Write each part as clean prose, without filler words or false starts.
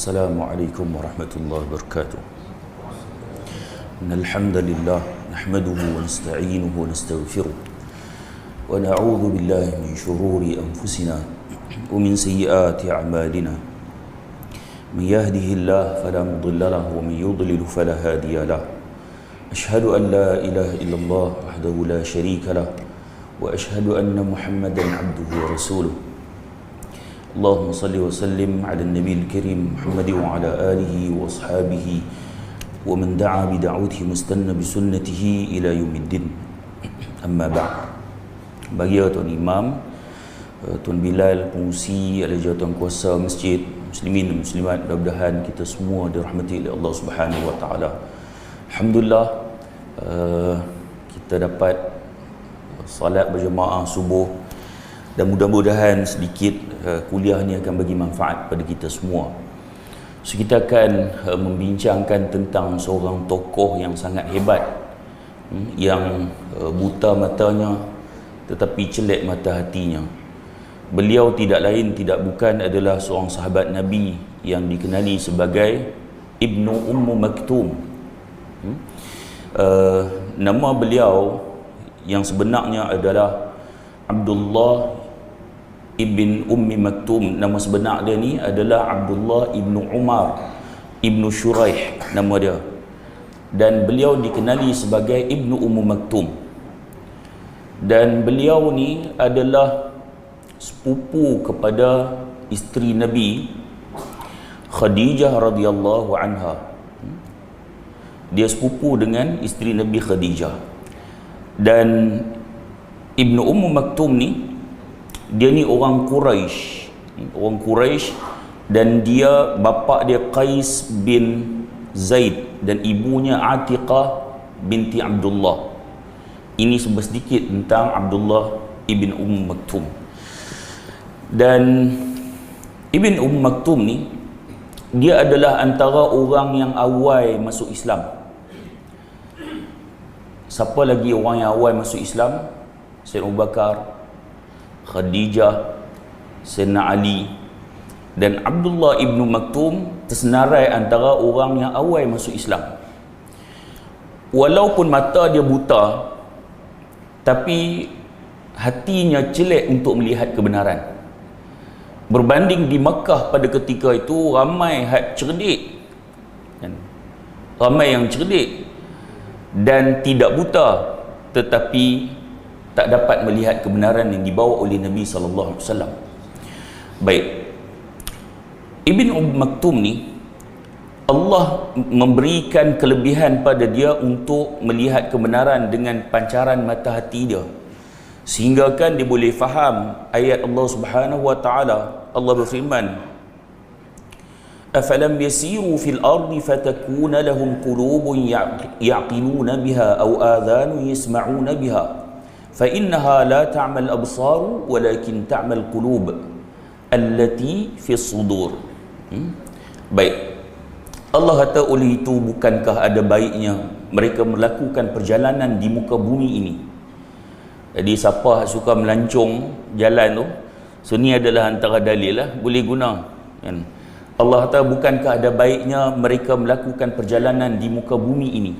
Assalamualaikum warahmatullahi wabarakatuh. Alhamdulillah nahmaduhu wa nasta'inuhu wa nastaghfiruh wa na'udzu billahi min shururi anfusina wa min sayyiati a'malina. Man yahdihillahu fala mudilla lahu wa man yudlil fala hadiya lahu. Ashhadu an la ilaha illallah wahdahu la syarika lahu wa ashhadu anna Muhammadan 'abduhu wa rasuluh. Allahumma salli wa sallim ala nabiyil karim Muhammad wa ala alihi wa ashabihi wa man da'a bi da'watihi mustanna bi sunnatihi ila yaumiddin. Amma ba'd. Bagi tuan imam, tuan Bilal, pengurusi, ahli jawatan kuasa masjid, muslimin dan muslimat, mudah-mudahan kita semua dirahmati oleh Allah Subhanahu wa taala. Alhamdulillah, kita dapat salat berjemaah subuh dan mudah-mudahan sedikit kuliah ni akan bagi manfaat pada kita semua. So kita akan membincangkan tentang seorang tokoh yang sangat hebat, yang buta matanya tetapi celek mata hatinya. Beliau tidak lain tidak bukan adalah seorang sahabat Nabi yang dikenali sebagai Ibnu Ummu Maktum. Nama beliau yang sebenarnya adalah Abdullah ibn Ummi Maktum. Nama sebenar dia ni adalah Abdullah ibn Umar ibn Shuraih nama dia, dan beliau dikenali sebagai Ibnu Ummu Maktum. Dan beliau ni adalah sepupu kepada isteri Nabi Khadijah radhiyallahu anha. Dia sepupu dengan isteri Nabi Khadijah. Dan Ibnu Ummu Maktum ni, dia ni orang Quraisy, dan dia bapa dia Qais bin Zaid dan ibunya Atiqah binti Abdullah. Ini sedikit tentang Abdullah ibn Maktum. Dan Ibn Maktum ni, dia adalah antara orang yang awal masuk Islam. Siapa lagi orang yang awal masuk Islam? Sayyidina Abu Bakar, Khadijah, Sayyidina Ali, dan Abdullah ibn Maktum tersenarai antara orang yang awal masuk Islam. Walaupun mata dia buta, tapi hatinya celek untuk melihat kebenaran. Berbanding di Makkah pada ketika itu, ramai cerdik, ramai yang cerdik dan tidak buta, tetapi tak dapat melihat kebenaran yang dibawa oleh Nabi sallallahu alaihi wasallam. Baik. Ibn Maktum ni, Allah memberikan kelebihan pada dia untuk melihat kebenaran dengan pancaran mata hati dia, sehingga kan dia boleh faham ayat Allah Subhanahu wa taala. Allah berfirman, afalam yasiru fil ardi fatakuna lahum qulubun ya'qiluna biha aw adhanun yasma'una biha fa innaha la ta'mal absar walakin ta'mal qulub allati fi sudur. Baik. Allah kata, oleh itu bukankah ada baiknya mereka melakukan perjalanan di muka bumi ini. Jadi siapa suka melancong jalan tu, so ni adalah antara dalil lah, boleh guna kan. Allah kata, bukankah ada baiknya mereka melakukan perjalanan di muka bumi ini,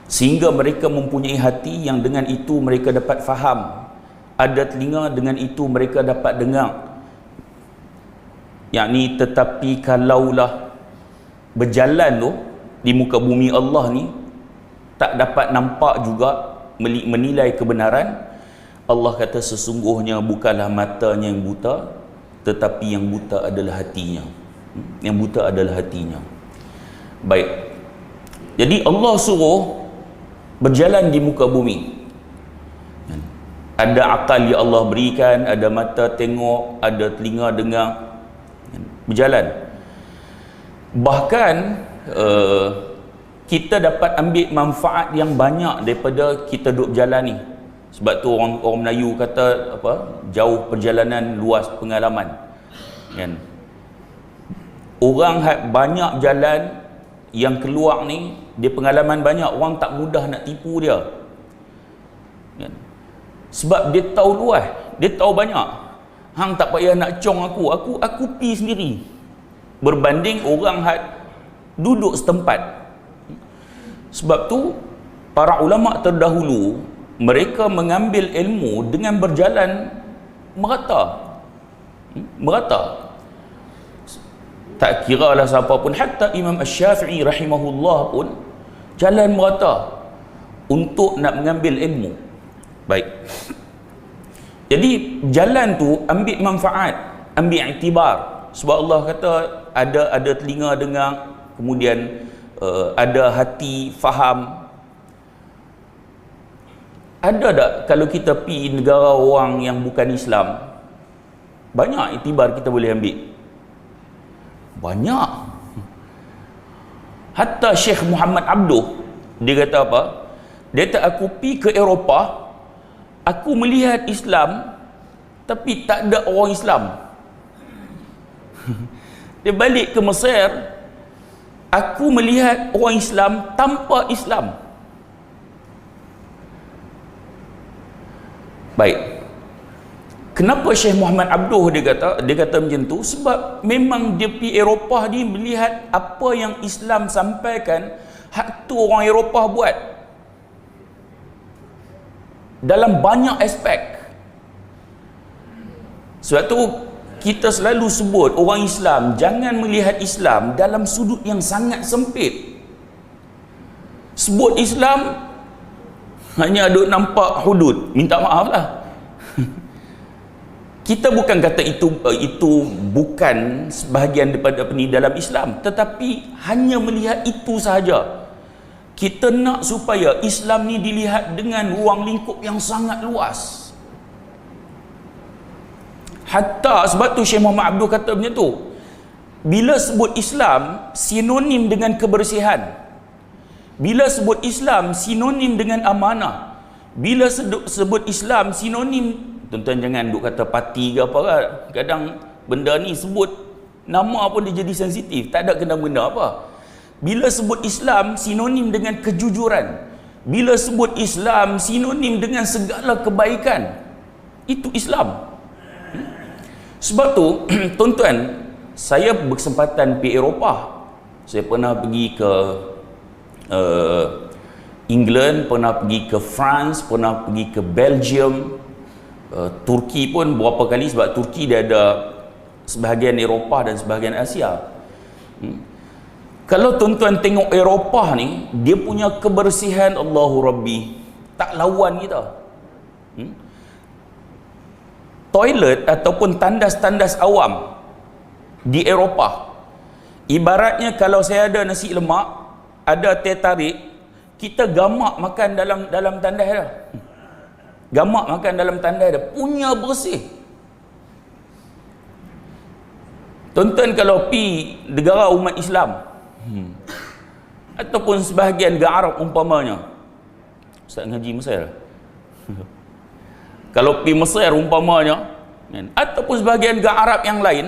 sehingga mereka mempunyai hati yang dengan itu mereka dapat faham, ada telinga dengan itu mereka dapat dengar. Yakni, tetapi kalaulah berjalan tu di muka bumi Allah ni tak dapat nampak juga menilai kebenaran, Allah kata sesungguhnya bukanlah matanya yang buta, tetapi yang buta adalah hatinya. Yang buta adalah hatinya. Baik. Jadi Allah suruh berjalan di muka bumi. Ada akal yang Allah berikan, ada mata tengok, ada telinga dengar, berjalan. Bahkan kita dapat ambil manfaat yang banyak daripada kita duduk berjalan ni. Sebab tu orang Melayu kata apa? Jauh perjalanan, luas pengalaman. Kan? Orang banyak jalan yang keluar ni, dia pengalaman banyak, orang tak mudah nak tipu dia. Kan? Sebab dia tahu luas, dia tahu banyak. Hang tak payah nak cong aku pi sendiri. berbanding orang duduk setempat. Sebab tu para ulama terdahulu mereka mengambil ilmu dengan berjalan merata. Tak kira lah siapa pun, hatta Imam Asy-Syafi'i rahimahullah pun jalan merata untuk nak mengambil ilmu. Baik. Jadi jalan tu ambil manfaat, ambil iktibar. Sebab Allah kata ada telinga dengar, kemudian ada hati faham. Ada tak kalau kita pergi negara orang yang bukan Islam, banyak iktibar kita boleh ambil? Banyak. Hatta Syekh Muhammad Abduh, dia kata apa? Dia kata, aku pergi ke Eropah, aku melihat Islam tapi tak ada orang Islam. Dia balik ke Mesir, aku melihat orang Islam tanpa Islam. Baik. Kenapa Syekh Muhammad Abduh dia kata macam tu? Sebab memang dia pergi Eropah, dia melihat apa yang Islam sampaikan, hak tu orang Eropah buat dalam banyak aspek. Sebab tu kita selalu sebut orang Islam jangan melihat Islam dalam sudut yang sangat sempit. Sebut Islam hanya duk nampak hudud, minta maaf lah. Kita bukan kata itu bukan sebahagian daripada apa ni dalam Islam, tetapi hanya melihat itu sahaja. Kita nak supaya Islam ni dilihat dengan ruang lingkup yang sangat luas. Hatta sebab tu Syekh Muhammad Abduh kata macam tu. Bila sebut Islam sinonim dengan kebersihan. Bila sebut Islam sinonim dengan amanah. Bila sebut Islam sinonim, tuan-tuan jangan duk kata parti ke apa kan. Kadang benda ni sebut nama pun dia jadi sensitif, tak ada kena-mengena apa. Bila sebut Islam sinonim dengan kejujuran. Bila sebut Islam sinonim dengan segala kebaikan. Itu Islam. Sebab tu tuan-tuan, saya berkesempatan pergi Eropah. Saya pernah pergi ke England, pernah pergi ke France, pernah pergi ke Belgium, Turki pun berapa kali, sebab Turki dia ada sebahagian Eropah dan sebahagian Asia. Kalau tuan-tuan tengok Eropah ni, dia punya kebersihan Allahu Rabbi tak lawan kita. Toilet ataupun tandas-tandas awam di Eropah, ibaratnya kalau saya ada nasi lemak, ada teh tarik, kita gamak makan dalam tandas dah. Gamak makan dalam tandas dah, punya bersih. Tuan-tuan kalau pi negara umat Islam ataupun sebahagian negara Arab umpamanya, Ustaz ngaji Mesir kalau pi Mesir umpamanya, ataupun sebahagian negara Arab yang lain,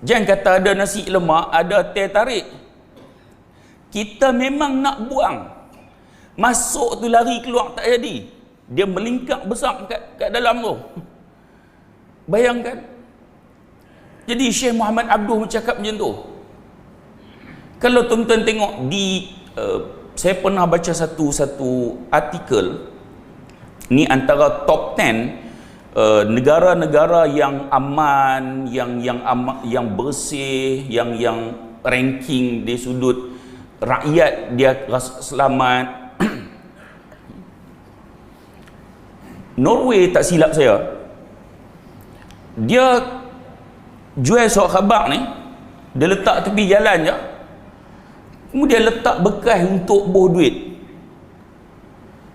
jangan kata ada nasi lemak, ada teh tarik, kita memang nak buang, masuk tu lari, keluar tak jadi, dia melingkap besar kat dalam tu. Bayangkan. Jadi Syekh Muhammad Abduh bercakap macam tu. Kalau tuan-tuan tengok di saya pernah baca satu artikel ni, antara top 10 negara-negara yang aman, yang bersih, yang ranking di sudut rakyat dia rasa selamat. Norway tak silap saya, dia jual surat khabar ni, dia letak tepi jalan je, kemudian letak bekas untuk boh duit.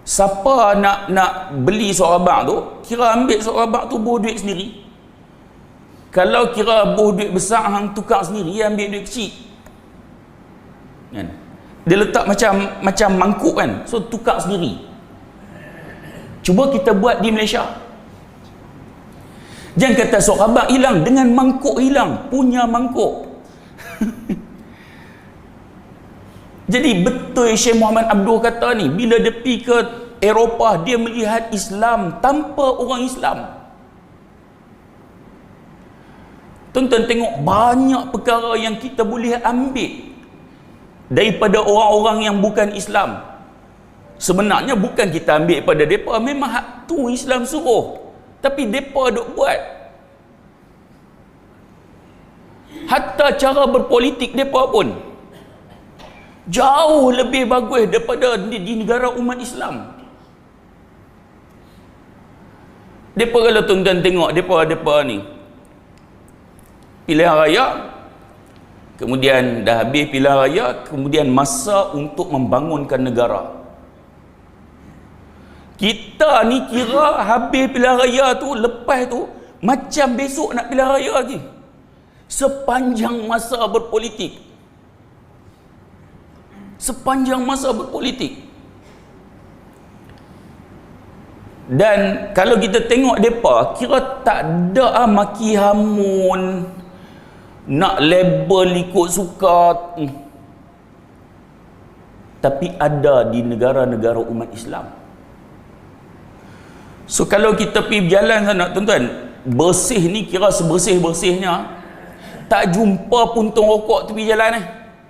Siapa nak beli surat khabar tu, kira ambil surat khabar tu, boh duit sendiri. Kalau kira boh duit besar, hang tukar sendiri, ambil duit kecil kan? Dia letak macam mangkuk kan, so tukar sendiri. Cuba kita buat di Malaysia. Jangan kata surat khabar hilang, dengan mangkuk hilang, punya mangkuk. Jadi betul Syekh Muhammad Abduh kata ni, bila dia pergi ke Eropah, dia melihat Islam tanpa orang Islam. Tuan-tuan tengok banyak perkara yang kita boleh ambil daripada orang-orang yang bukan Islam. Sebenarnya bukan kita ambil pada mereka, memang hak tu Islam suruh, tapi mereka duk buat. Hatta cara berpolitik mereka pun jauh lebih bagus daripada di negara umat Islam. Mereka, kalau tuan-tuan tengok mereka ni pilihan raya, kemudian dah habis pilihan raya, kemudian masa untuk membangunkan negara. Kita ni kira habis pilihan raya tu, lepas tu macam besok nak pilihan raya lagi. Sepanjang masa berpolitik. Sepanjang masa berpolitik. Dan kalau kita tengok mereka, kira tak ada maki hamun, nak label ikut suka. Tapi ada di negara-negara umat Islam. So kalau kita pergi berjalan sana, tuan-tuan, bersih ni kira sebersih-bersihnya, tak jumpa puntung rokok tepi jalan ni.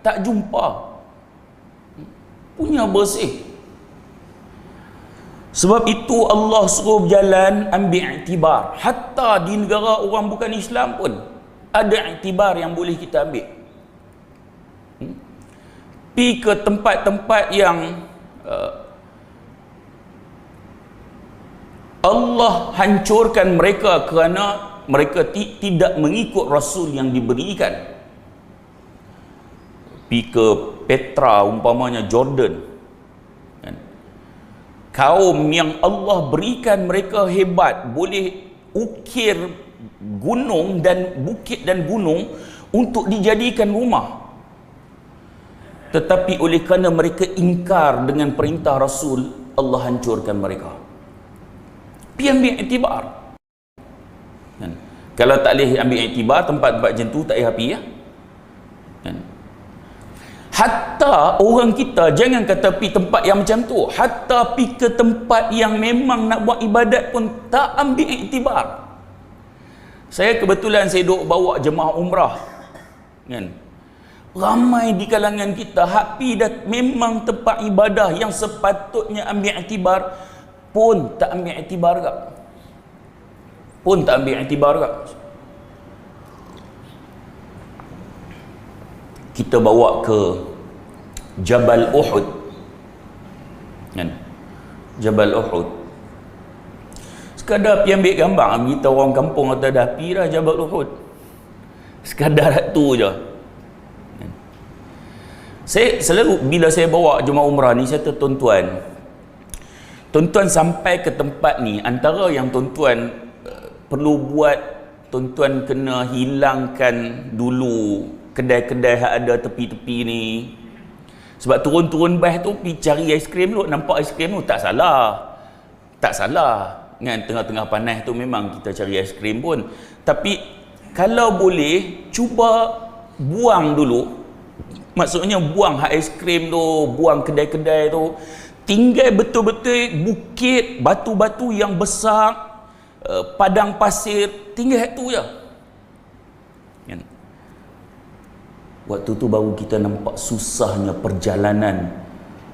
Tak jumpa. Punya bersih. Sebab itu Allah suruh berjalan ambil iktibar. Hatta di negara orang bukan Islam pun ada iktibar yang boleh kita ambil. Pergi ke tempat-tempat yang Allah hancurkan mereka kerana mereka tidak mengikut Rasul yang diberikan. Pergi ke Petra, umpamanya Jordan, kaum yang Allah berikan mereka hebat, boleh ukir gunung dan bukit dan gunung untuk dijadikan rumah. Tetapi oleh kerana mereka ingkar dengan perintah Rasul, Allah hancurkan mereka. Pergi ambil iktibar. Kalau tak boleh ambil iktibar, tempat-tempat macam tu tak payah pergi, ya? Hatta orang kita, jangan kata pergi tempat yang macam tu, hatta pergi ke tempat yang memang nak buat ibadat pun tak ambil iktibar. Saya kebetulan saya duk bawa jemaah umrah, kan? Ramai di kalangan kita hak pergi dah memang tempat ibadah yang sepatutnya ambil iktibar pun tak ambil iktibar kak. Pun tak ambil iktibar kak. Kita bawa ke Jabal Uhud, kan? Jabal Uhud, sekadar pergi ambil gambar. Kita orang kampung kata dah pergi dah Jabal Uhud, sekadar tu je. Saya selalu bila saya bawa jemaah umrah ni, saya kata tuan-tuan sampai ke tempat ni, antara yang tuan-tuan perlu buat, tuan-tuan kena hilangkan dulu kedai-kedai yang ada tepi-tepi ni. Sebab turun-turun bas tu pergi cari aiskrim dulu, nampak aiskrim tu tak salah. Tak salah. Kan tengah-tengah panas tu memang kita cari aiskrim pun. Tapi kalau boleh cuba buang dulu. Maksudnya buang hak aiskrim tu, buang kedai-kedai tu. Tinggal betul-betul bukit, batu-batu yang besar, padang pasir, tinggal tu je. Kan? Waktu tu baru kita nampak susahnya perjalanan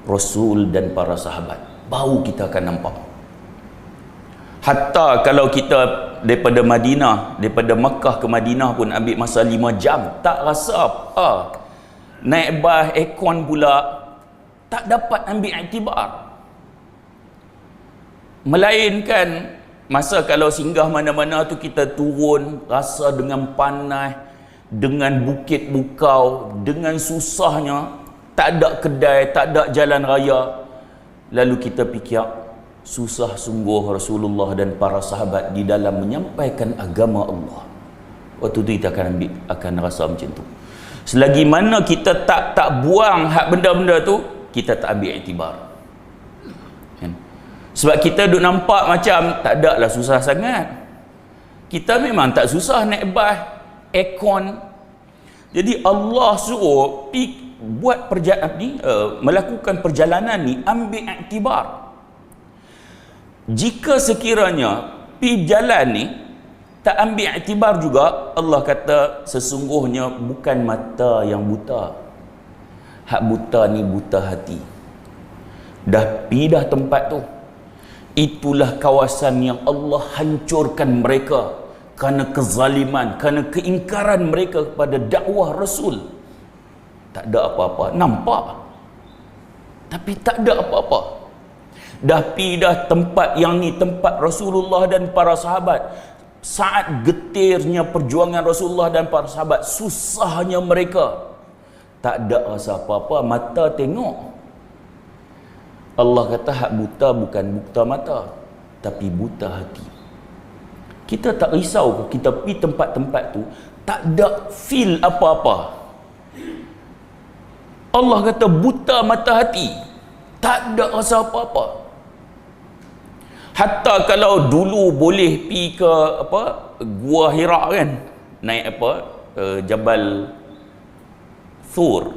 Rasul dan para sahabat. Baru kita akan nampak. Hatta kalau kita daripada Madinah, daripada Makkah ke Madinah pun ambil masa 5 jam, tak rasa apa. Naik bas aircon pula, tak dapat ambil iktibar. Melainkan masa kalau singgah mana-mana tu kita turun, rasa dengan panas, dengan bukit bukau, dengan susahnya, tak ada kedai, tak ada jalan raya. Lalu kita fikir, susah sungguh Rasulullah dan para sahabat di dalam menyampaikan agama Allah. Waktu tu kita akan rasa macam tu. Selagi mana kita tak buang hak benda-benda tu, kita tak ambil iktibar. Kan? Sebab kita duk nampak macam tak ada lah susah sangat. Kita memang tak susah naik bas aircon. Jadi Allah suruh buat melakukan perjalanan ni ambil iktibar. Jika sekiranya pergi jalan ni Tak ambil iktibar juga, Allah kata sesungguhnya bukan mata yang buta. Hak buta ni buta hati. Dah pindah tempat tu. Itulah kawasan yang Allah hancurkan mereka kerana kezaliman, kerana keingkaran mereka kepada dakwah Rasul. Tak ada apa-apa. Nampak, tapi tak ada apa-apa. Dah pindah tempat yang ni tempat Rasulullah dan para sahabat. Saat getirnya perjuangan Rasulullah dan para sahabat, susahnya mereka, tak ada rasa apa-apa, mata tengok. Allah kata hak buta bukan buta mata, tapi buta hati. Kita tak risau ke kita pergi tempat-tempat tu tak ada feel apa-apa. Allah kata buta mata hati, tak ada rasa apa-apa. Hatta kalau dulu boleh pergi ke Gua Hira kan, naik Jabal Thur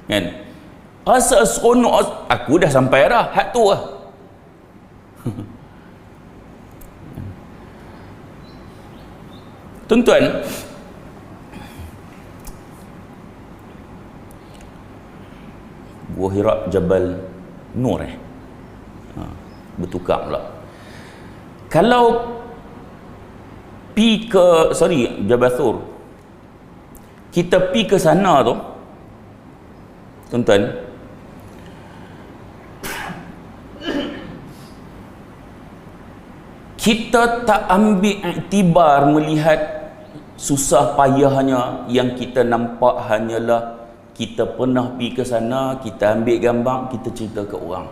kan, rasa seronok, aku dah sampai dah, hak tu lah. Tuan-tuan, Gua Hira Jabal Nur bertukar pula. Kalau pi ke Jabal Thur, kita pi ke sana tu, tuan-tuan, kita tak ambil iktibar melihat susah payahnya. Yang kita nampak hanyalah kita pernah pergi ke sana, kita ambil gambar, kita cerita ke orang.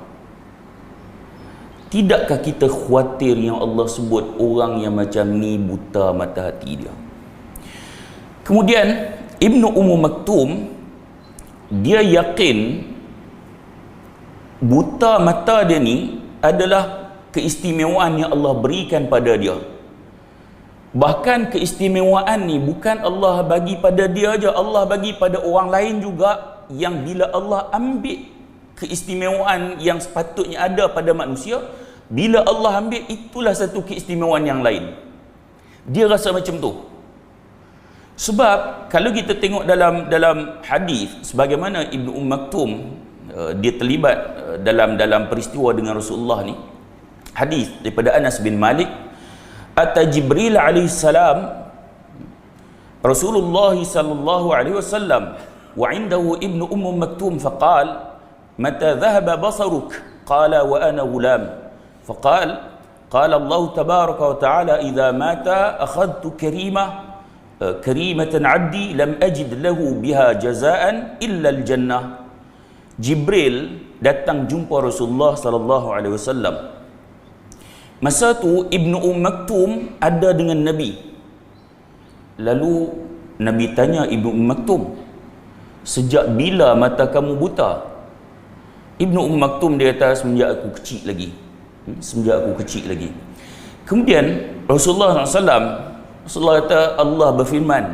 Tidakkah kita khawatir yang Allah sebut orang yang macam ni buta mata hati dia? Kemudian Ibnu Maktum, dia yakin buta mata dia ni adalah keistimewaan yang Allah berikan pada dia. Bahkan keistimewaan ni bukan Allah bagi pada dia aja, Allah bagi pada orang lain juga, yang bila Allah ambil keistimewaan yang sepatutnya ada pada manusia, bila Allah ambil, itulah satu keistimewaan yang lain. Dia rasa macam tu. Sebab kalau kita tengok dalam hadis, sebagaimana Ibnu Maktum dia terlibat dalam peristiwa dengan Rasulullah ni, hadis daripada Anas bin Malik, ata Jibril alaihi salam Rasulullah sallallahu alaihi wasallam wa indahu Ibnu Maktum faqal mata dhahaba basaruk qala wa ana ghulam faqal qala Allah tabaraka wa ta'ala idza mata akhadtu karimatan 'abdi lam ajid lahu biha jazaan illa al-jannah. Jibril datang jumpa Rasulullah sallallahu alaihi wasallam. Masa tu Ibnu Maktum ada dengan Nabi. Lalu Nabi tanya Ibnu Maktum, sejak bila mata kamu buta? Ibnu Maktum dia kata, semenjak aku kecil lagi. Kemudian Rasulullah SAW kata, Allah berfirman,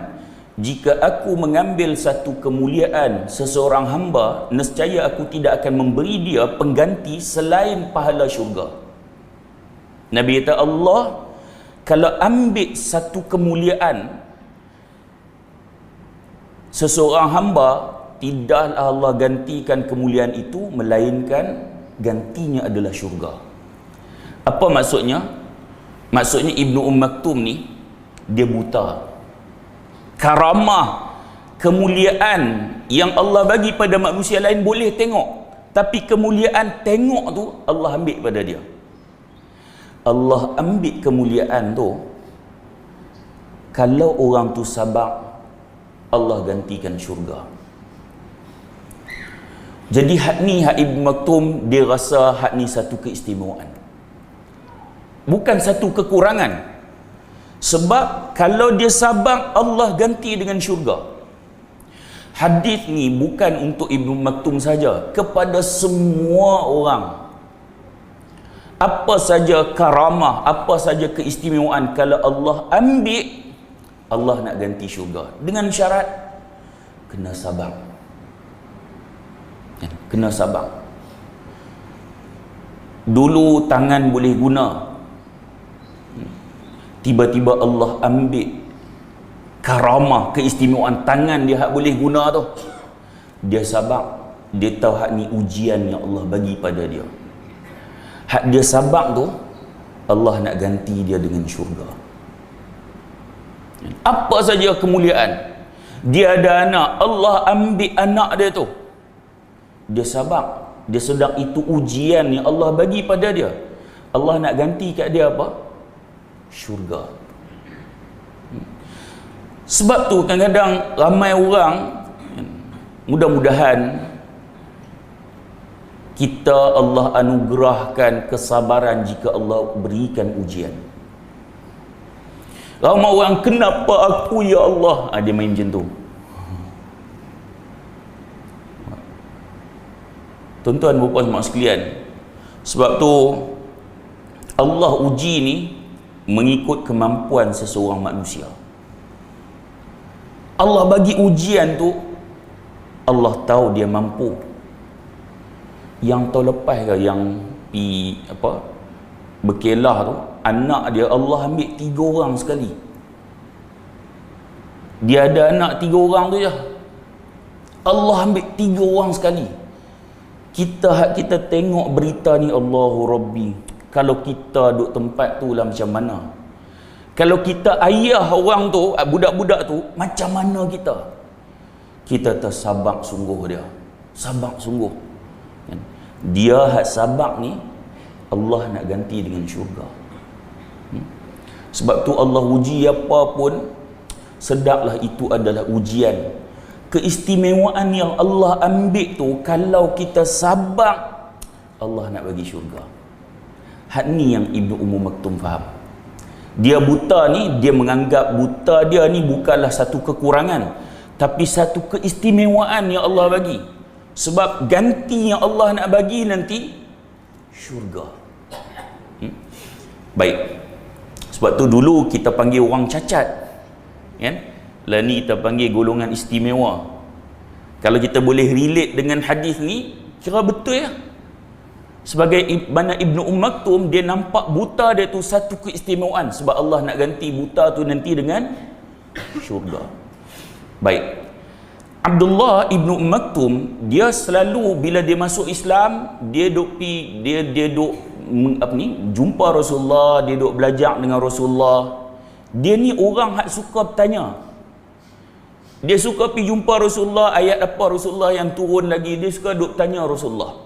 jika aku mengambil satu kemuliaan seseorang hamba, nescaya aku tidak akan memberi dia pengganti selain pahala syurga. Nabi kata, Allah kalau ambil satu kemuliaan seseorang hamba, tidaklah Allah gantikan kemuliaan itu, melainkan gantinya adalah syurga. Apa maksudnya? Maksudnya Ibnu Maktum ni, dia buta. Karamah, kemuliaan yang Allah bagi pada manusia lain boleh tengok, tapi kemuliaan tengok tu Allah ambil pada dia. Allah ambil kemuliaan tu, kalau orang tu sabar, Allah gantikan syurga. Jadi hak Ibnu Maktum, dia rasa hak ni satu keistimewaan, bukan satu kekurangan. Sebab kalau dia sabar, Allah ganti dengan syurga. Hadis ni bukan untuk Ibnu Maktum saja, kepada semua orang. Apa saja karamah, apa saja keistimewaan, kalau Allah ambil, Allah nak ganti syurga. Dengan syarat kena sabar. Kena sabar. Dulu tangan boleh guna, tiba-tiba Allah ambil karamah, keistimewaan tangan dia hak boleh guna tu. Dia sabar, dia tahu hak ni ujian yang Allah bagi pada dia. Hak dia sabar tu, Allah nak ganti dia dengan syurga. Apa saja kemuliaan, dia ada anak, Allah ambil anak dia tu, dia sabar, dia sedar itu ujian yang Allah bagi pada dia. Allah nak ganti kat dia apa? Syurga. Sebab tu kadang-kadang ramai orang, mudah-mudahan kita Allah anugerahkan kesabaran jika Allah berikan ujian. Ramai orang, kenapa aku ya Allah? Dia main macam tu. Tuan-tuan dan puan mak sekalian, sebab tu Allah uji ni mengikut kemampuan seseorang manusia. Allah bagi ujian tu, Allah tahu dia mampu. Yang tahun lepas ke yang berkelah tu, anak dia Allah ambil 3 orang sekali. Dia ada anak 3 orang tu je, Allah ambil 3 orang sekali. Kita tengok berita ni, Allahu Rabbi, kalau kita duduk tempat tu lah macam mana? Kalau kita ayah orang tu, budak-budak tu, macam mana kita? Kita tersabar sungguh dia. Sabar sungguh. Dia hak sabar ni, Allah nak ganti dengan syurga. Sebab tu Allah uji apa pun, sedaplah itu adalah ujian. Keistimewaan yang Allah ambil tu, kalau kita sabar, Allah nak bagi syurga. Hak ni yang Ibnu Maktum faham. Dia buta ni, dia menganggap buta dia ni bukanlah satu kekurangan, tapi satu keistimewaan yang Allah bagi. Sebab ganti yang Allah nak bagi nanti syurga. Baik. Sebab tu dulu kita panggil orang cacat, kan? Lah ni kita panggil golongan istimewa. Kalau kita boleh relate dengan hadis ni, kira betul ya. Sebagai mana Ibnu Maktum, dia nampak buta dia tu satu keistimewaan, sebab Allah nak ganti buta tu nanti dengan syurga. Baik. Abdullah Ibnu Maktum, dia selalu bila dia masuk Islam, dia duk jumpa Rasulullah, dia duk belajar dengan Rasulullah. Dia ni orang hak suka bertanya. Dia suka pergi jumpa Rasulullah, ayat apa Rasulullah yang turun lagi, dia suka duk tanya Rasulullah.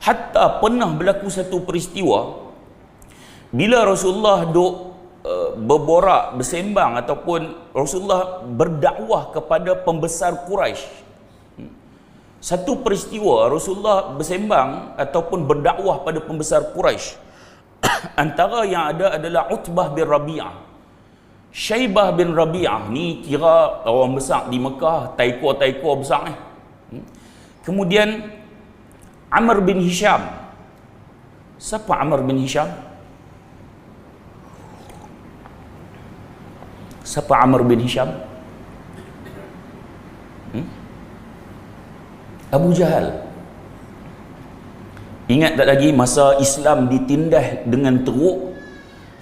Hatta pernah berlaku satu peristiwa, bila Rasulullah duk berborak, bersembang, ataupun Rasulullah berdakwah kepada pembesar Quraisy. Satu peristiwa Rasulullah bersembang ataupun berdakwah pada pembesar Quraisy. Antara yang ada adalah Utbah bin Rabi'ah. Syaibah bin Rabi'ah ni kira orang besar di Mekah, taiko besar. Kemudian Amr bin Hisham. Siapa Amr bin Hisham? Siapa Amr bin Hisham? Abu Jahal. Ingat tak lagi masa Islam ditindas dengan teruk,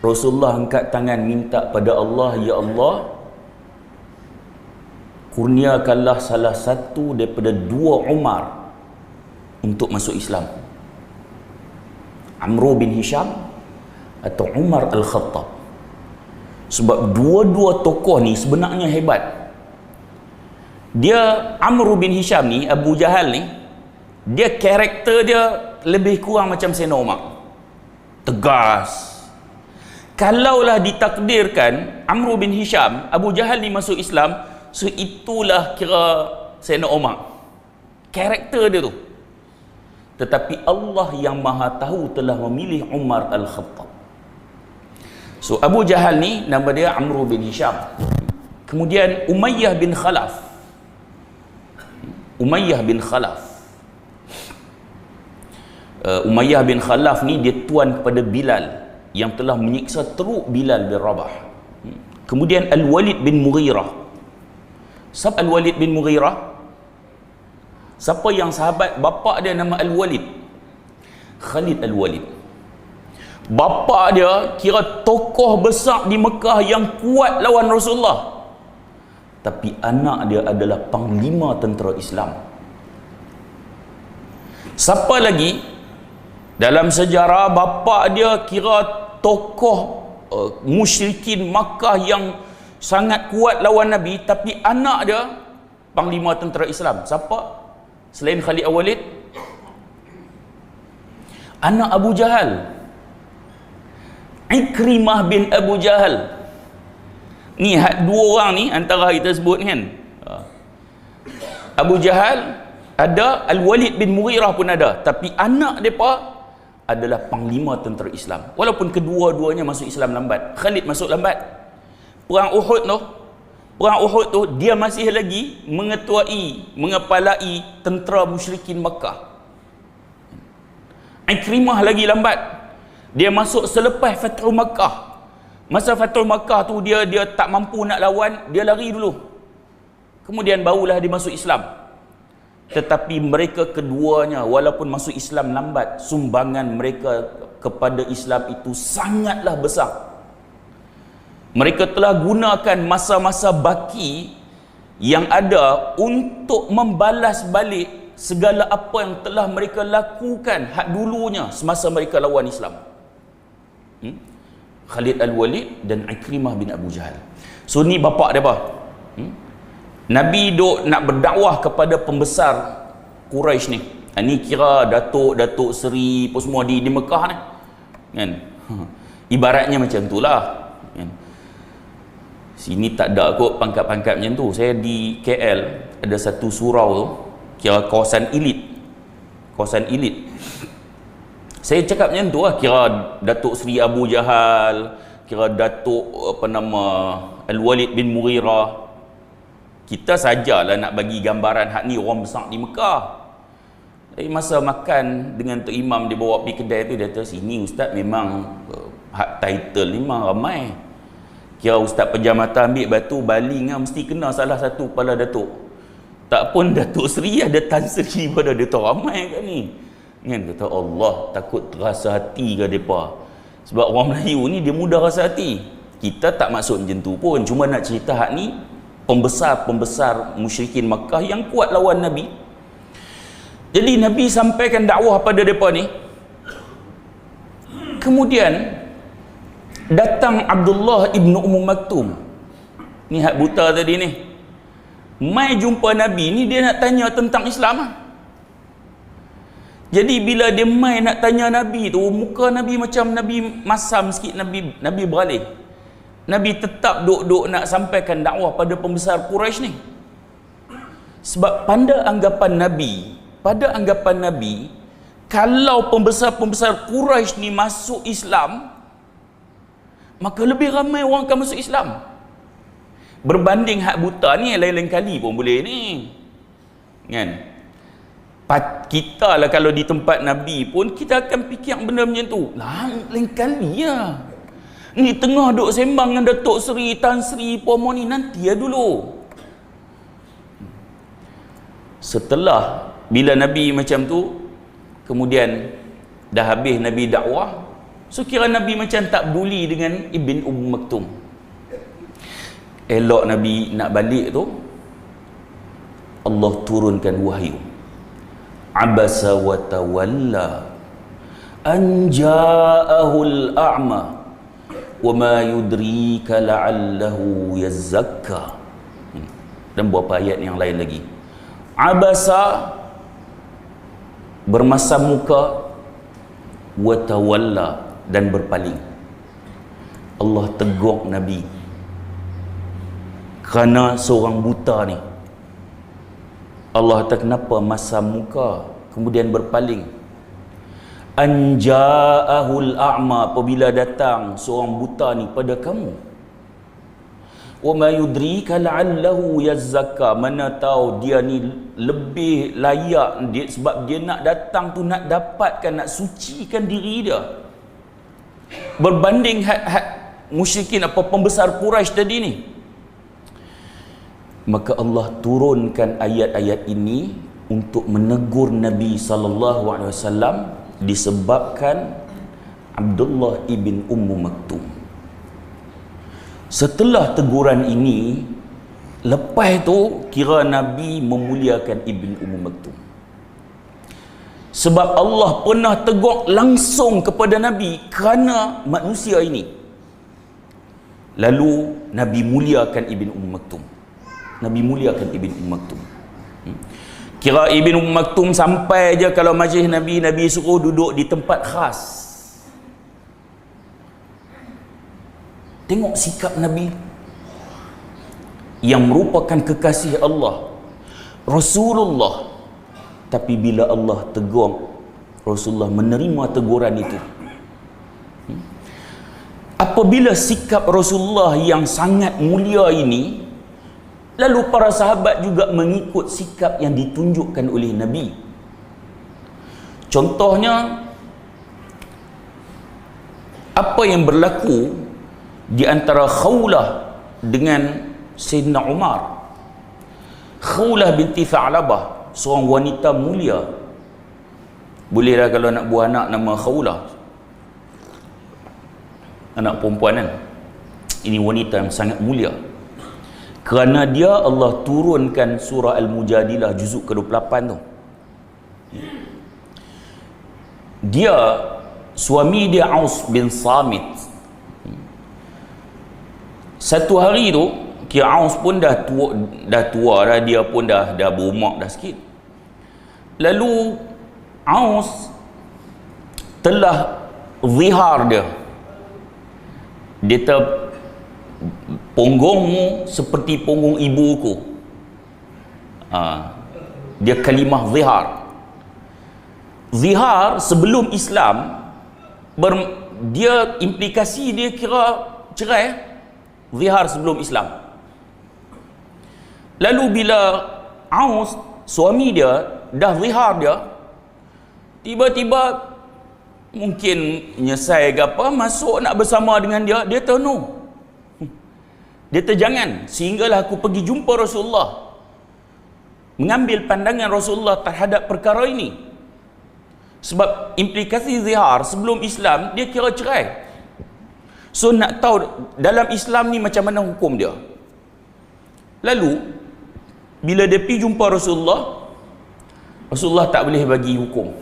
Rasulullah angkat tangan minta pada Allah, ya Allah, kurniakanlah salah satu daripada 2 Umar untuk masuk Islam. Amr bin Hisham atau Umar Al-Khattab. Sebab dua-dua tokoh ni sebenarnya hebat. Dia Amr bin Hisham ni, Abu Jahal ni, dia karakter dia lebih kurang macam Sayyidina Umar. Tegas. Kalaulah ditakdirkan Amr bin Hisham, Abu Jahal ni masuk Islam, so itulah kira Sayyidina Umar. Karakter dia tu. Tetapi Allah yang Maha Tahu telah memilih Umar Al-Khattab. So Abu Jahal ni nama dia Amr bin Hisham. Kemudian Umayyah bin Khalaf. Umayyah bin Khalaf. Umayyah bin Khalaf ni dia tuan kepada Bilal yang telah menyiksa teruk Bilal bin Rabah. Kemudian Al-Walid bin Mughirah. Siapa Al-Walid bin Mughirah? Siapa yang sahabat bapa dia nama Al-Walid? Khalid Al-Walid. Bapa dia kira tokoh besar di Mekah yang kuat lawan Rasulullah, tapi anak dia adalah panglima tentera Islam. Siapa lagi dalam sejarah bapa dia kira tokoh musyrikin Makkah yang sangat kuat lawan Nabi, tapi anak dia panglima tentera Islam? Siapa selain Khalid Al-Walid? Anak Abu Jahal, Ikrimah bin Abu Jahal. Ni dua orang ni antara kita sebut kan. Abu Jahal ada, Al-Walid bin Mughirah pun ada, tapi anak mereka adalah panglima tentera Islam. Walaupun kedua-duanya masuk Islam lambat. Khalid masuk lambat. Perang Uhud tu dia masih lagi mengepalai tentera musyrikin Makkah. Ikrimah lagi lambat. Dia masuk selepas Fathu Makkah. Masa Fathu Makkah tu dia tak mampu nak lawan, dia lari dulu. Kemudian barulah dia masuk Islam. Tetapi mereka keduanya walaupun masuk Islam lambat, sumbangan mereka kepada Islam itu sangatlah besar. Mereka telah gunakan masa-masa baki yang ada untuk membalas balik segala apa yang telah mereka lakukan hak dulunya semasa mereka lawan Islam. Khalid Al-Walid dan Ikrimah bin Abu Jahal. So ni bapak dia apa? Nabi duk nak berdakwah kepada pembesar Quraisy ni. Ni kira datuk seri apa semua di Mekah ni. Kan? Ibaratnya macam itulah. Kan? Sini tak ada kot pangkat-pangkat macam tu. Saya di KL ada satu surau tu, kira kawasan elit. Saya cakap macam tu lah, kira Datuk Seri Abu Jahal, kira Datuk Al-Walid bin Mughirah. Kita sajalah nak bagi gambaran hak ni orang besar di Mekah. Tapi masa makan dengan Tok Imam, dia bawa pergi kedai tu, dia kata, sini ustaz memang hak title ni memang ramai. Kira ustaz Pejamatan ambil batu baling lah, mesti kena salah satu kepala datuk. Tak pun Datuk Seri ada Tan Seri pada dia, tu ramai kat ni. Kan, kata Allah, takut terasa hati ke mereka. Sebab orang Melayu ni dia mudah rasa hati. Kita tak maksud macam tu pun, cuma nak cerita hak ni pembesar musyrikin Makkah yang kuat lawan Nabi. Jadi Nabi sampaikan dakwah pada mereka ni. Kemudian datang Abdullah ibnu Maktum. Ni hak buta tadi ni. Mai jumpa Nabi ni, dia nak tanya tentang Islam lah. Jadi bila dia mai nak tanya Nabi tu, muka Nabi macam Nabi masam sikit, Nabi beralih. Nabi tetap duk nak sampaikan dakwah pada pembesar Quraisy ni. Sebab pada anggapan Nabi, kalau pembesar-pembesar Quraisy ni masuk Islam, maka lebih ramai orang akan masuk Islam. Berbanding hak buta ni, lain-lain kali pun boleh ni. Kan? Kita lah kalau di tempat Nabi pun, kita akan fikir benda macam tu. Lain kali lah. Ni tengah duk sembang dengan Datuk Seri, Tan Seri, Pomo ni, nanti ya dulu. Setelah, bila Nabi macam tu, kemudian dah habis Nabi dakwah, so kira Nabi macam tak peduli dengan Ibn Maktum. Elok Nabi nak balik tu, Allah turunkan wahyu. Abasa wa tawalla an ja'ahul a'ma wa ma yudrika la'allahu yazakka. Dan beberapa ayat yang lain lagi. Abasa, bermasam muka, wa tawalla, dan berpaling. Allah tegur Nabi kerana seorang buta ni. Allah kata, kenapa masam muka kemudian berpaling? Anja'ahul a'ma, apabila datang seorang buta ni pada kamu. Wa ma yudrika la'allahu yazzaka, mana tahu dia ni lebih layak dia, sebab dia nak datang tu nak dapatkan, nak sucikan diri dia. Berbanding musyrikin apa pembesar Quraisy tadi ni. Maka Allah turunkan ayat-ayat ini untuk menegur Nabi SAW disebabkan Abdullah ibn Maktum. Setelah teguran ini, lepas tu kira Nabi memuliakan Ibn Maktum. Sebab Allah pernah tegur langsung kepada Nabi kerana manusia ini. Lalu Nabi muliakan Ibn Maktum. Nabi muliakan Ibn Maktum. Kira Ibn Maktum sampai je kalau majlis Nabi, Nabi suruh duduk di tempat khas. Tengok sikap Nabi yang merupakan kekasih Allah, Rasulullah. Tapi bila Allah tegur, Rasulullah menerima teguran itu. Apabila sikap Rasulullah yang sangat mulia ini, lalu para sahabat juga mengikut sikap yang ditunjukkan oleh Nabi. Contohnya, apa yang berlaku di antara Khawlah dengan Sayyidina Umar. Khawlah binti Tha'labah, seorang wanita mulia. Bolehlah kalau nak buat anak nama Khawlah, anak perempuan kan. Ini wanita yang sangat mulia. Kerana dia Allah turunkan surah Al-Mujadilah juzuk ke-28 tu. Dia, suami dia Aus bin Samit. Satu hari tu, kira Aus pun dah tua dah, dia pun dah berumur dah sikit. Lalu Aus telah zihar dia. Dia punggungmu seperti punggung ibuku. Dia kalimah zihar. Zihar sebelum Islam, dia implikasi dia kira cerai. Zihar sebelum Islam. Lalu bila Aus, suami dia, dah zihar dia, tiba-tiba mungkin nyesai ke apa, masuk nak bersama dengan dia, dia tahu no. Dia terjangan, sehinggalah aku pergi jumpa Rasulullah, mengambil pandangan Rasulullah terhadap perkara ini. Sebab implikasi zihar sebelum Islam, dia kira cerai. So nak tahu dalam Islam ni macam mana hukum dia. Lalu bila dia pergi jumpa Rasulullah, Rasulullah tak boleh bagi hukum.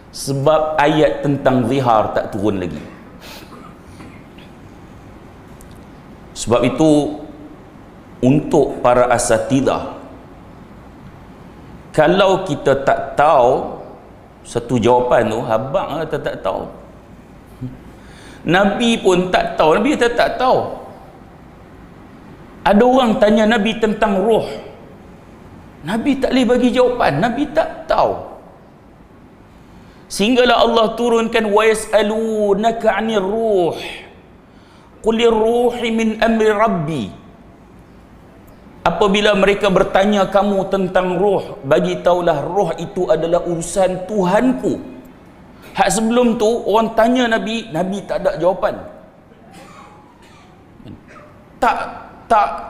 Sebab ayat tentang zihar tak turun lagi. Sebab itu untuk para asatidah, kalau kita tak tahu satu jawapan tu, habang kita tak tahu. Nabi pun tak tahu, Nabi kata tak tahu. Ada orang tanya Nabi tentang roh, Nabi tak boleh bagi jawapan, Nabi tak tahu. Sehinggalah Allah turunkan wa yas'alunaka 'anir ruh qulir ruhi min amri rabbi. Apabila mereka bertanya kamu tentang roh, bagi tahulah roh itu adalah urusan Tuhanku. Hak sebelum tu orang tanya Nabi, Nabi tak ada jawapan.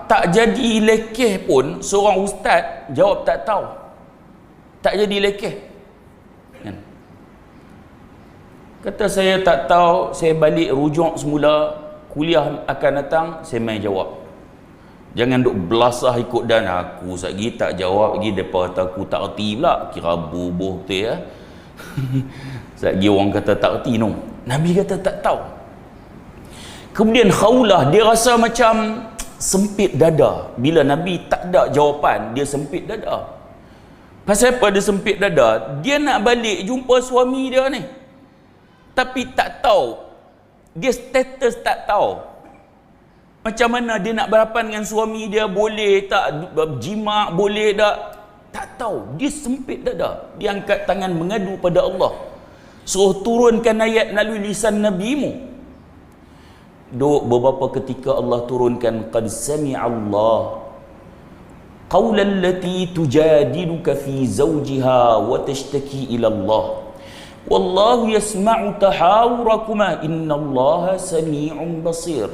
Tak jadi lekeh pun seorang ustaz jawab tak tahu. Tak jadi lekeh. Kata saya tak tahu, saya balik rujuk semula, kuliah akan datang, saya main jawab. Jangan duk belasah ikut dan aku satgi tak jawab lagi, depa kata aku tak erti pula, kira bubuh betul ya. Satgi orang kata tak erti no. Nabi kata tak tahu. Kemudian Khawlah dia rasa macam sempit dada. Bila Nabi tak ada jawapan, dia sempit dada. Pasal apa dia sempit dada? Dia nak balik jumpa suami dia ni, tapi tak tahu. Dia status tak tahu. Macam mana dia nak berhadapan dengan suami dia, boleh tak jima, boleh tak? Tak tahu. Dia sempit dada. Dia angkat tangan mengadu pada Allah, suruh turunkan ayat melalui lisan nabimu. Duk beberapa ketika Allah turunkan qad sami'allah qawlan lati tujadiluka fi zawjiha wa tashtaki ila Allah wallahu yasma'u tahawurakuma innallaha sami'un basir.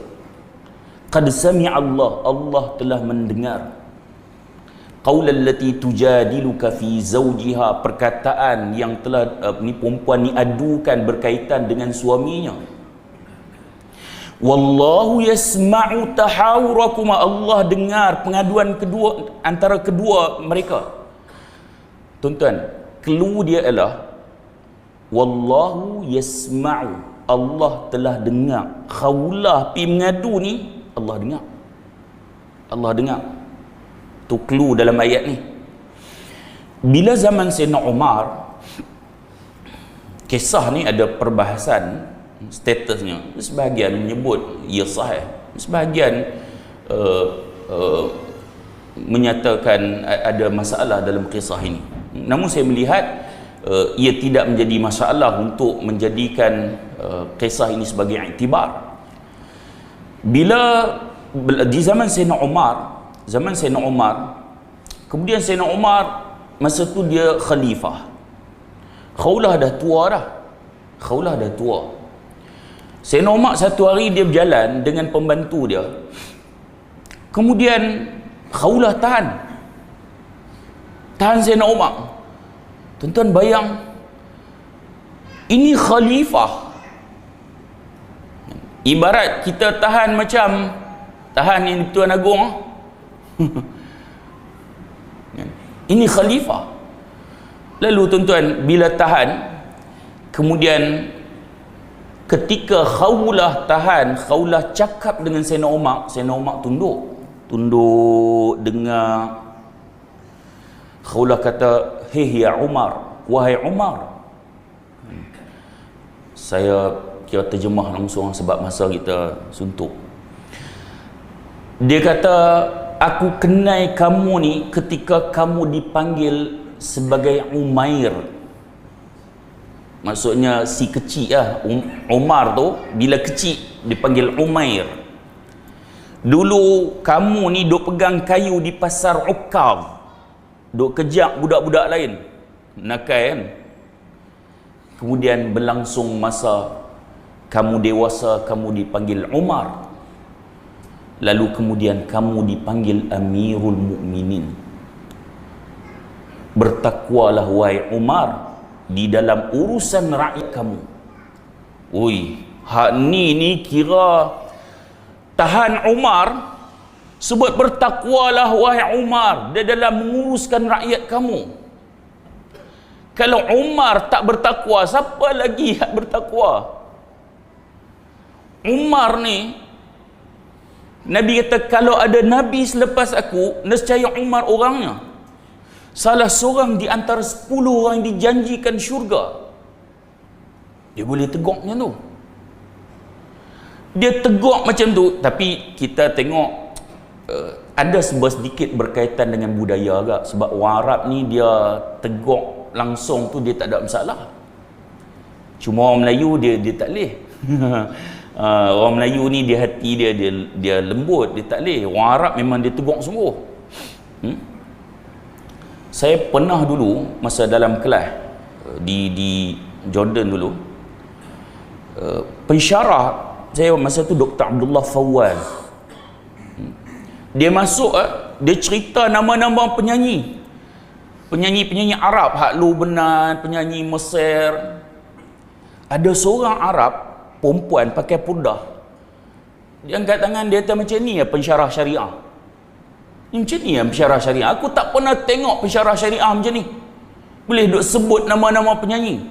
Qad sami'allah, Allah telah mendengar qaulal lati tujadiluka fi zawjiha, perkataan yang telah ni perempuan ni adukan berkaitan dengan suaminya. Wallahu yasma'u tahawurakuma, Allah dengar pengaduan kedua antara kedua mereka. Tuan-tuan, clue dia adalah wallahu yasma'u, Allah telah dengar. Khawlah pi mengadu ni Allah dengar. Allah dengar. Tu clue dalam ayat ni. Bila zaman Sayyidina Umar, kisah ni ada perbahasan statusnya. Sebahagian menyebut ia sahih, sebahagian menyatakan ada masalah dalam kisah ini. Namun saya melihat ia tidak menjadi masalah untuk menjadikan kisah ini sebagai iktibar. Bila di zaman Sayyidina Umar, kemudian Sayyidina Umar masa tu dia khalifah. Khawlah dah tua. Sayyidina Umar satu hari dia berjalan dengan pembantu dia. Kemudian Khawlah tahan Sayyidina Umar. Tuan-tuan bayang, ini khalifah. Ibarat kita tahan macam tahan ini Tuan Agong. Ini khalifah. Lalu tuan-tuan, bila tahan, kemudian ketika Khawlah tahan, Khawlah cakap dengan Sayyidina Umar tunduk dengar. Khawlah kata, "Hei ya Umar, wahai Umar." Saya kira terjemah langsung sebab masa kita suntuk. Dia kata, "Aku kenal kamu ni ketika kamu dipanggil sebagai Umair." Maksudnya si kecil lah. Umar tu bila kecil dipanggil Umair. Dulu kamu ni duk pegang kayu di pasar Uqab, duk kejap budak-budak lain, nakal kan. Kemudian berlangsung masa kamu dewasa, kamu dipanggil Umar. Lalu kemudian kamu dipanggil Amirul Mukminin. Bertakwalah wahai Umar di dalam urusan rakyat kamu. Oi, hak ni kira tahan Umar sebut bertakwalah wahai Umar di dalam menguruskan rakyat kamu. Kalau Umar tak bertakwa, siapa lagi yang bertakwa? Umar ni, Nabi kata, kalau ada Nabi selepas aku, nescaya Umar orangnya. Salah seorang di antara 10 orang yang dijanjikan syurga. Dia boleh tegak macam tu. Dia tegak macam tu. Tapi kita tengok ada sedikit berkaitan dengan budaya agak. Sebab orang Arab ni dia tegak langsung tu dia tak ada masalah. Cuma orang Melayu dia tak boleh. Orang Melayu ni dia hati dia lembut, dia tak boleh. Orang Arab memang dia tegak sungguh. Saya pernah dulu masa dalam kelas di Jordan dulu, pensyarah saya masa tu Dr. Abdullah Fawaz. Dia masuk, dia cerita nama-nama penyanyi Arab, Hak Lubnan, penyanyi Mesir. Ada seorang Arab perempuan pakai purdah, dia angkat tangan, dia kata macam ni ya pensyarah syariah. Ni macam ni ya pensyarah syariah. Aku tak pernah tengok pensyarah syariah macam ni, boleh duk sebut nama-nama penyanyi.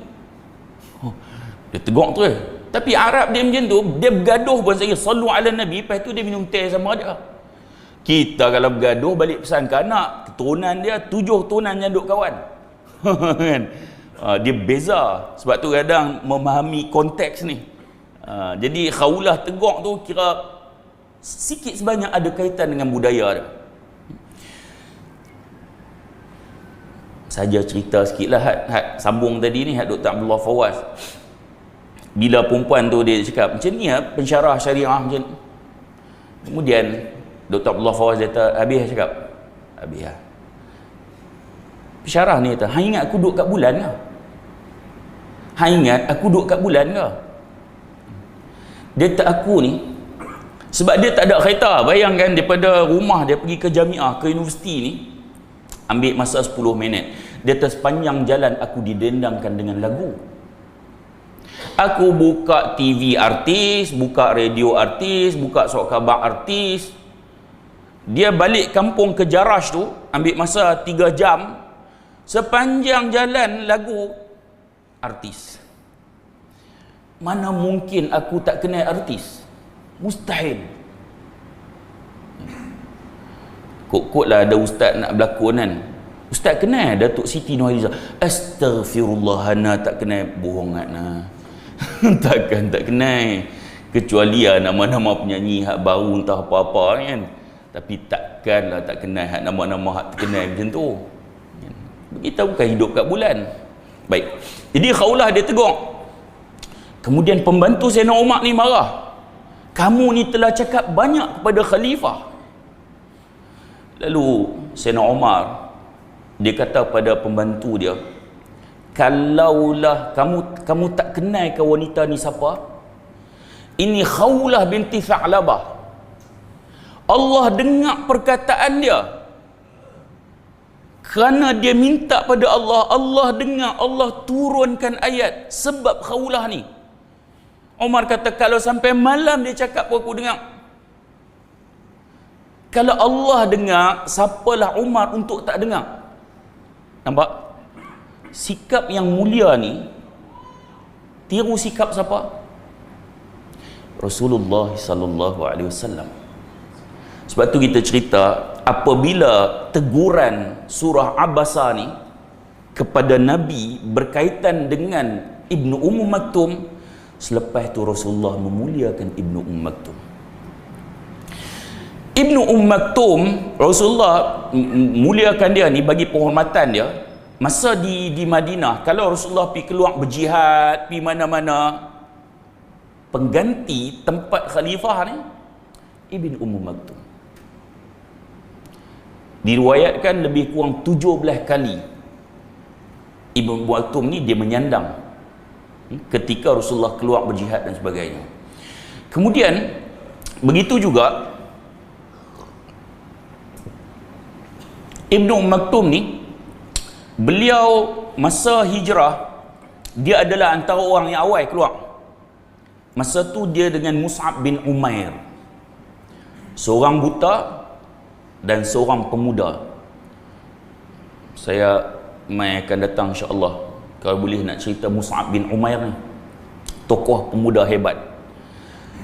Dia tegak tu Tapi Arab dia macam tu, dia bergaduh pun saya sallu ala Nabi, lepas tu dia minum teh sama dia. Kita kalau bergaduh balik pesan ke anak, keturunan dia 7 keturunan yang duk kawan. Kan? Dia beza. Sebab tu kadang memahami konteks ni. Jadi Khawlah tegak tu kira sikit sebanyak ada kaitan dengan budaya dia. Saja cerita sikit lah sambung tadi ni Dr. Abdullah Fawaz. Bila perempuan tu dia cakap macam ni ya pensyarah syariah macam ni. Kemudian Dr. Abdullah Fawaz dia kata, habis cakap, habis lah. Pensyarah ni kata, hang ingat aku duduk kat bulan ke? Hang ingat aku duduk kat bulan ke? Dia kata aku ni, sebab dia tak ada kereta. Bayangkan daripada rumah dia pergi ke jamiah, ke universiti ni, Ambil masa 10 minit. Dia sepanjang jalan aku didendangkan dengan lagu. Aku buka TV artis, buka radio artis, buka surat khabar artis. Dia balik kampung ke Jarash tu, ambil masa 3 jam. Sepanjang jalan lagu artis. Mana mungkin aku tak kenal artis? Mustahil. Kok lah ada ustaz nak berlakon kan. Ustaz kenal Datuk Siti Nurhaliza. Astaghfirullah, ana tak kenal, bohong nak. Takkan tak kenal. Kecuali nama-nama penyanyi hak baru entah apa-apa kan. Tapi takkanlah tak kenal hak nama-nama hak terkenal macam tu. Kita bukan hidup kat bulan. Baik. Jadi Khawlah dia tegur. Kemudian pembantu Sayyidina Umar ni marah. Kamu ni telah cakap banyak kepada khalifah. Lalu Sayyidina Umar dia kata pada pembantu dia, kalaulah kamu tak kenal ke wanita ni siapa? Ini Khawlah binti Tha'labah. Allah dengar perkataan dia. Kerana dia minta pada Allah, Allah dengar, Allah turunkan ayat sebab Khawlah ni. Umar kata kalau sampai malam dia cakap pun aku dengar. Kalau Allah dengar, siapalah Umar untuk tak dengar? Nampak? Sikap yang mulia ni tiru sikap siapa? Rasulullah sallallahu alaihi wasallam. Sebab tu kita cerita apabila teguran surah Abasa ni kepada Nabi berkaitan dengan Ibnu Maktum, selepas tu Rasulullah memuliakan Ibnu Maktum. Ibnu Maktum, Rasulullah muliakan dia ni, bagi penghormatan dia. Masa di Madinah, kalau Rasulullah pergi keluar berjihad, pergi mana-mana, pengganti tempat khalifah ni Ibnu Maktum. Diriwayatkan lebih kurang 17 kali Ibnu Maktum ni dia menyandang ketika Rasulullah keluar berjihad dan sebagainya. Kemudian begitu juga Ibnu Maktum ni, beliau masa hijrah dia adalah antara orang yang awal keluar. Masa tu dia dengan Mus'ab bin Umair, seorang buta dan seorang pemuda. Saya mai akan datang insya-Allah kalau boleh nak cerita Mus'ab bin Umair ni, tokoh pemuda hebat.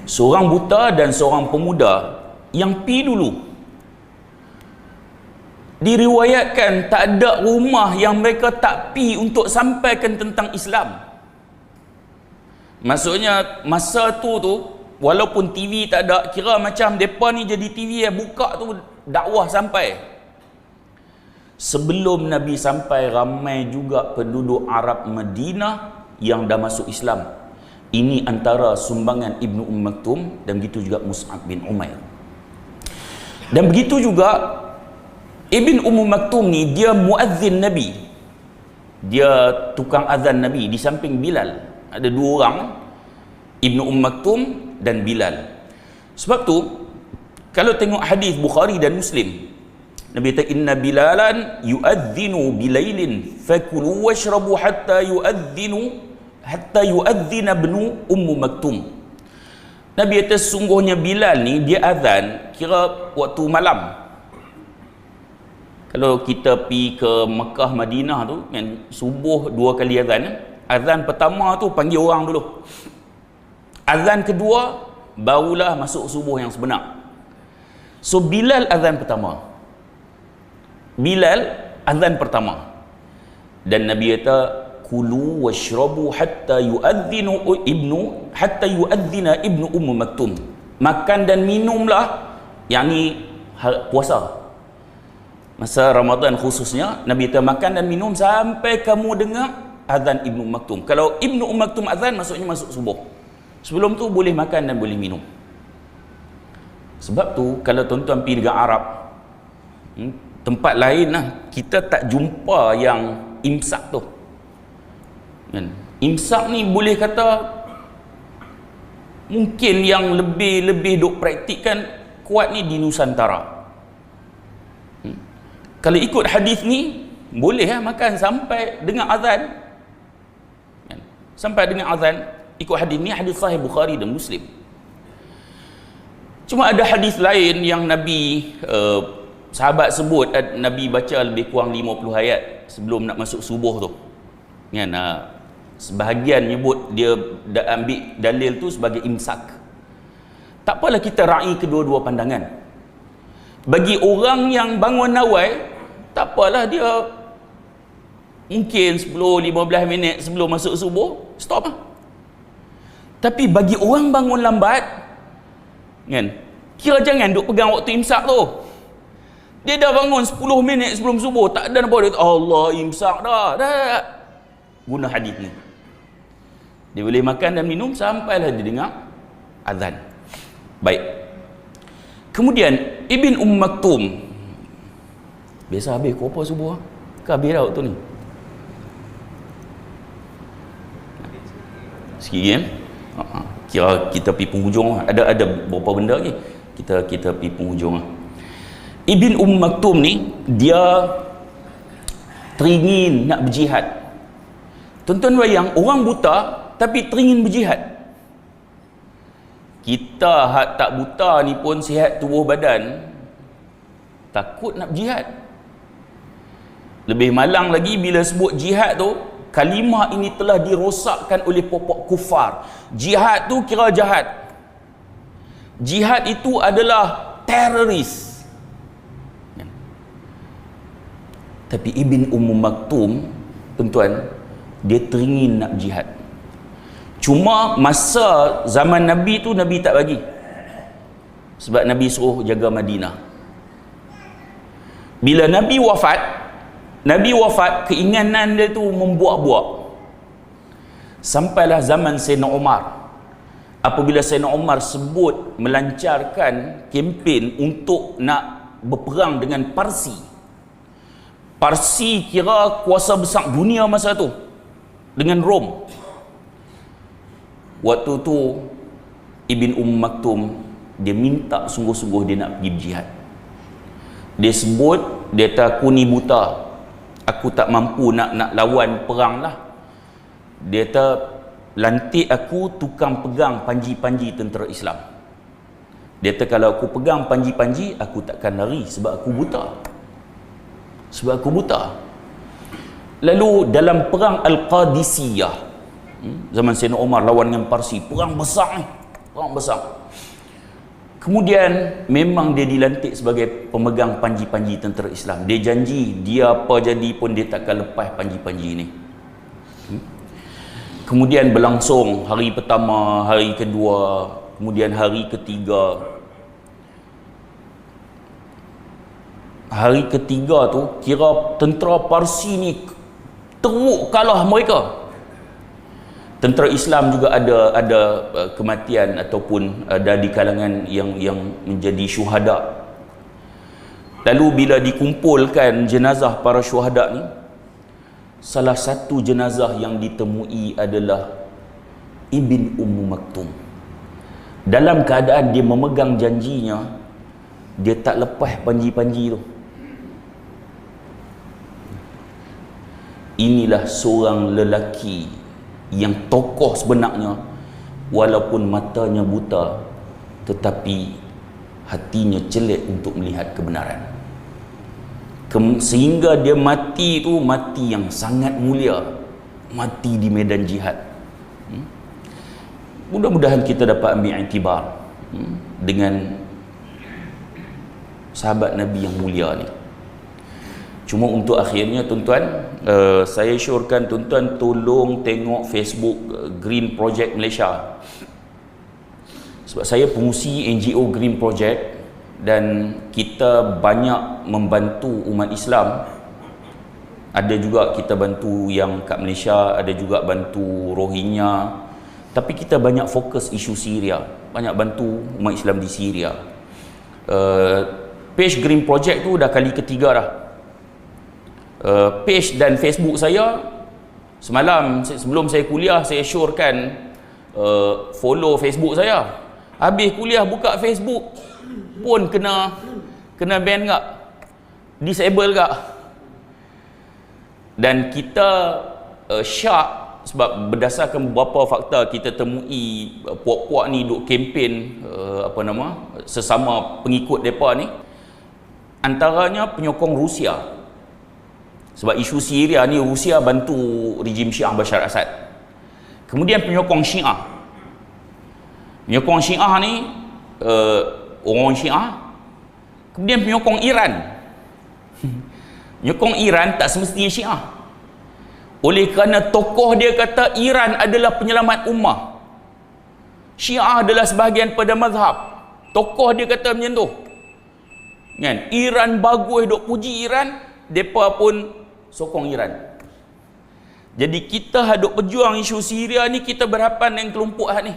Seorang buta dan seorang pemuda yang pi dulu. Diriwayatkan tak ada rumah yang mereka tak pi untuk sampaikan tentang Islam. Maksudnya masa tu walaupun TV tak ada, kira macam depa ni jadi TV yang buka tu dakwah sampai. Sebelum Nabi sampai, ramai juga penduduk Arab Madinah yang dah masuk Islam. Ini antara sumbangan Ibnu Maktum, dan begitu juga Mus'ab bin Umair. Dan begitu juga Ibn Maktum ni dia muazzin Nabi. Dia tukang azan Nabi di samping Bilal. Ada dua orang, Ibn Maktum dan Bilal. Sebab tu kalau tengok hadis Bukhari dan Muslim, Nabi kata inna Bilalan yu'adzinu bilailin fakulu washrabu hatta yu'adzina ibnu Maktum. Nabi kata sungguhnya Bilal ni dia azan kira waktu malam. Kalau kita pergi ke Mekah, Madinah tu kan, subuh 2 kali azan. Azan pertama tu panggil orang dulu. Azan kedua barulah masuk subuh yang sebenar. So Bilal azan pertama. Bilal azan pertama. Dan Nabi kata kulu washrabu hatta yu'adzina ibnu Maktum. Makan dan minumlah, yakni puasa. Masa Ramadan khususnya, Nabi kata makan dan minum sampai kamu dengar azan Ibnu Maktum. Kalau Ibnu Maktum azan, maksudnya masuk subuh. Sebelum tu boleh makan dan boleh minum. Sebab tu kalau tuan-tuan pergi negara Arab, tempat lain lah, kita tak jumpa yang imsak tu kan. Imsak ni boleh kata mungkin yang lebih duk praktikkan kuat ni di Nusantara. Kalau ikut hadis ni, boleh makan sampai dengar azan. Sampai dengar azan, ikut hadis ni, hadis sahih Bukhari dan Muslim. Cuma ada hadis lain yang Nabi sahabat sebut, Nabi baca lebih kurang 50 ayat sebelum nak masuk subuh tu. Kan, sebahagian nyebut dia ambil dalil tu sebagai imsak. Tak apalah kita ra'i kedua-dua pandangan. Bagi orang yang bangun nawai, tak apalah dia mungkin 10-15 minit sebelum masuk subuh, stop lah. Tapi bagi orang bangun lambat, kan, kira jangan duk pegang waktu imsak tu. Dia dah bangun 10 minit sebelum subuh, tak ada apa, dia Allah imsak dah. Guna hadis ni. Dia boleh makan dan minum sampailah dia dengar azan. Baik. Kemudian Ibn Maktum, biasa habis kau apa subuh? Ke habis dah waktu ni? Sikit kan? Kira kita pergi penghujung. Ada beberapa benda lagi. Kita pergi penghujung. Ibn Maktum ni, dia teringin nak berjihad. Tuan-tuan bayang, orang buta tapi teringin berjihad. Kita hak tak buta ni pun sihat tubuh badan, takut nak berjihad. Lebih malang lagi bila sebut jihad tu, kalimah ini telah dirosakkan oleh popok kufar. Jihad tu kira jahat. Jihad itu adalah teroris. Tapi Ibn Maktum, tuan-tuan, dia teringin nak jihad. Cuma masa zaman Nabi tu, Nabi tak bagi. Sebab Nabi suruh jaga Madinah. Bila Nabi wafat, keinginan dia tu membuak-buak. Sampailah zaman Sayyidina Umar. Apabila Sayyidina Umar sebut melancarkan kempen untuk nak berperang dengan Parsi. Parsi kira kuasa besar dunia masa tu dengan Rom. Waktu tu Ibn Maktum dia minta sungguh-sungguh dia nak pergi berjihad. Dia sebut, dia kata, aku ni buta, aku tak mampu nak lawan perang lah. Dia kata, lantik aku tukang pegang panji-panji tentera Islam. Dia kata, kalau aku pegang panji-panji, aku takkan lari sebab aku buta. Lalu dalam perang Al-Qadisiyah, zaman Sayyidina Umar lawan dengan Parsi, perang besar. Kemudian memang dia dilantik sebagai pemegang panji-panji tentera Islam. Dia janji dia apa jadi pun dia takkan lepas panji-panji ini. Kemudian berlangsung hari pertama, hari kedua, kemudian hari ketiga. Hari ketiga tu kira tentera Parsi ni teruk kalah mereka. Tentera Islam juga ada kematian ataupun ada di kalangan yang menjadi syuhada. Lalu bila dikumpulkan jenazah para syuhada ni, salah satu jenazah yang ditemui adalah Ibn Maktum. Dalam keadaan dia memegang janjinya, dia tak lepas panji-panji tu. Inilah seorang lelaki yang tokoh sebenarnya, walaupun matanya buta tetapi hatinya jelek untuk melihat kebenaran. Sehingga dia mati tu mati yang sangat mulia, mati di medan jihad. Mudah-mudahan kita dapat ambil iktibar dengan sahabat Nabi yang mulia ni. Cuma untuk akhirnya, tuan-tuan, saya syorkan tuan-tuan tolong tengok Facebook Green Project Malaysia. Sebab saya pengurusi NGO Green Project dan kita banyak membantu umat Islam. Ada juga kita bantu yang kat Malaysia, ada juga bantu Rohingya. Tapi kita banyak fokus isu Syria, banyak bantu umat Islam di Syria. Page Green Project tu dah kali ketiga dah. Page dan Facebook saya, semalam sebelum saya kuliah saya syorkan follow Facebook saya. Habis kuliah buka Facebook pun kena ban tak. disable kak. Dan kita syak sebab berdasarkan beberapa fakta kita temui puak-puak ni duk kempen sesama pengikut depa ni, antaranya penyokong Rusia. Sebab isu Syria ni Rusia bantu rejim Syiah Bashar Assad. Kemudian penyokong Syiah. Penyokong Syiah ni orang Syiah. Kemudian penyokong Iran. Penyokong Iran tak semestinya Syiah. Oleh kerana tokoh dia kata Iran adalah penyelamat ummah. Syiah adalah sebahagian pada mazhab. Tokoh dia kata macam tu. Kan? Iran bagus, duk puji Iran, depa pun sokong Iran. Jadi kita hadut berjuang isu Syria ni, kita berhadapan dengan kelompok ni.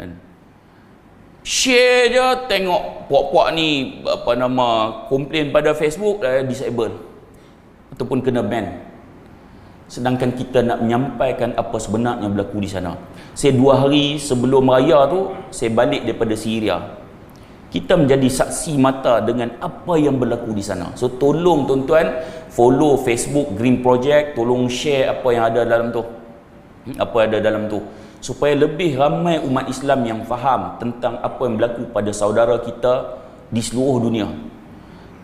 Kan? Share je, tengok puak-puak ni komplain pada Facebook, disable ataupun kena ban. Sedangkan kita nak menyampaikan apa sebenarnya berlaku di sana. Saya 2 hari sebelum raya tu, saya balik daripada Syria. Kita menjadi saksi mata dengan apa yang berlaku di sana. So tolong tuan-tuan follow Facebook Green Project, tolong share apa yang ada dalam tu. Apa ada dalam tu. Supaya lebih ramai umat Islam yang faham tentang apa yang berlaku pada saudara kita di seluruh dunia.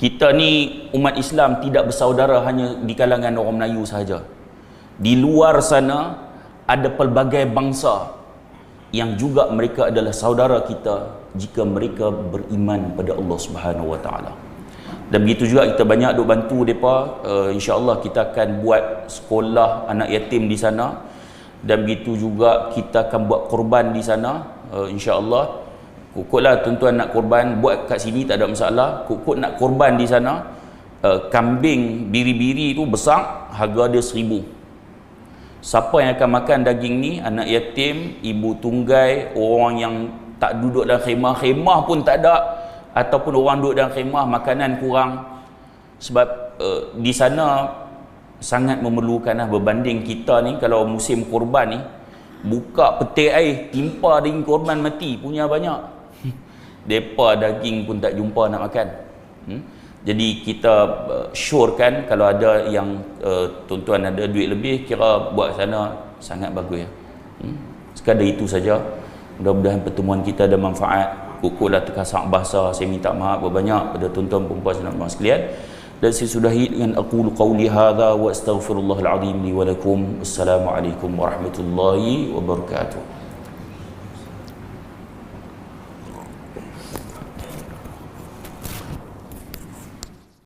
Kita ni umat Islam tidak bersaudara hanya di kalangan orang Melayu sahaja. Di luar sana ada pelbagai bangsa yang juga mereka adalah saudara kita jika mereka beriman pada Allah Subhanahu Wa Taala. Dan begitu juga kita banyak duk bantu depa. InsyaAllah kita akan buat sekolah anak yatim di sana. Dan begitu juga kita akan buat korban di sana. InsyaAllah kukutlah tuan-tuan nak korban, buat kat sini tak ada masalah. Kukut nak korban di sana, kambing biri-biri tu besar, harga dia 1,000. Siapa yang akan makan daging ni? Anak yatim, ibu tunggai, orang yang tak duduk dalam khemah pun tak ada, ataupun orang duduk dalam khemah makanan kurang. Sebab di sana sangat memerlukan berbanding kita ni kalau musim korban ni, buka peti air timpa daging korban mati punya banyak. Depa daging pun tak jumpa nak makan. Jadi kita syorkan kalau ada yang tuan-tuan ada duit lebih, kira buat sana sangat bagus ya. Sekadar itu saja. Mudah-mudahan pertemuan kita ada manfaat. Kukutlah terkasak bahasa, saya minta maaf banyak pada tuan-tuan perempuan dan puan sekalian. Dan saya sudahi dengan aqulu qawli hadza wa astaghfirullahal azim li wa lakum. Assalamualaikum warahmatullahi wabarakatuh.